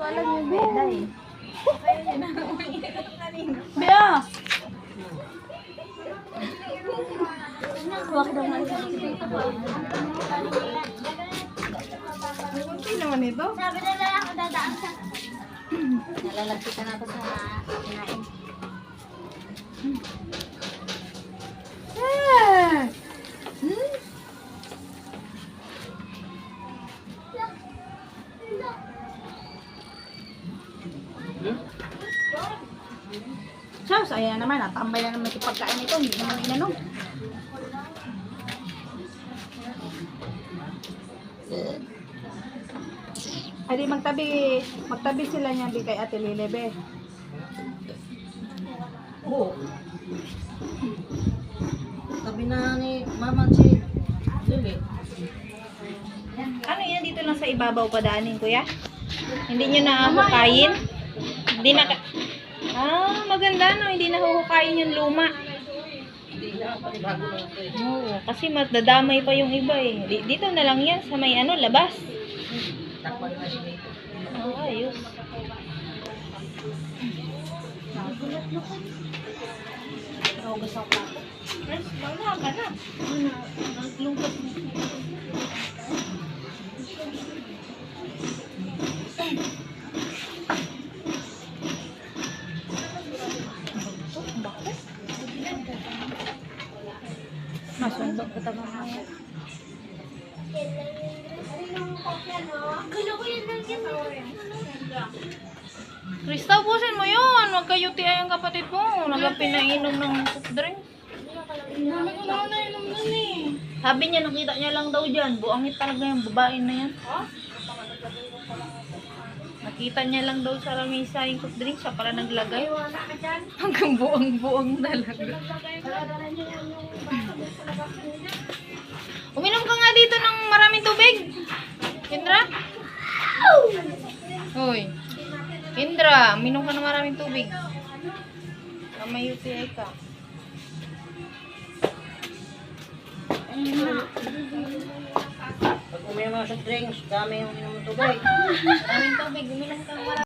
pala yung beda eh. Bea! Huwag daw nga ito. Kunti naman ito. Sabi na lang ako dadaan sa... Nalalagpitan ako sa kinain. Charles, ayan naman, natambay na naman yung pagkain nito, hindi naman inanom. Ay di magtabi sila niyan di kay Ate Lilebe. Oo. Sabi na ni Mama si Lili. Ano yan dito lang sa ibabaw padaanin kuya? Hindi nyo na hukayin? Hindi na maganda no, hindi na huhukayin yung luma. Hindi na panibago na ito eh. Oo, kasi madadamay pa yung iba eh. Dito na lang yan sa may labas. Takpan na siya nito. Ayos. Nahugas ang plato. Friends, wala ka na. Naglungkot na. Masundok ko tayo mga. Krista, busin mo yun. Huwag kayo tiay ang kapatid mo. Nagpinainom ng soft drink. Dami ko naman na inom nun eh. Sabi niya, nakita niya lang daw dyan. Buangit talaga yung babae na yan. Nakita niya lang daw sa lamesa yung soft drink. Siya pala naglagay. Hanggang buang-buang talaga. Uminom ka nga dito ng maraming tubig. Indra? Hoy. Indra, uminom ka ng maraming tubig. May UTI ka. Pag uminom sa drinks, dami yung inom ng tubig. Maraming tubig, uminom ka ng maraming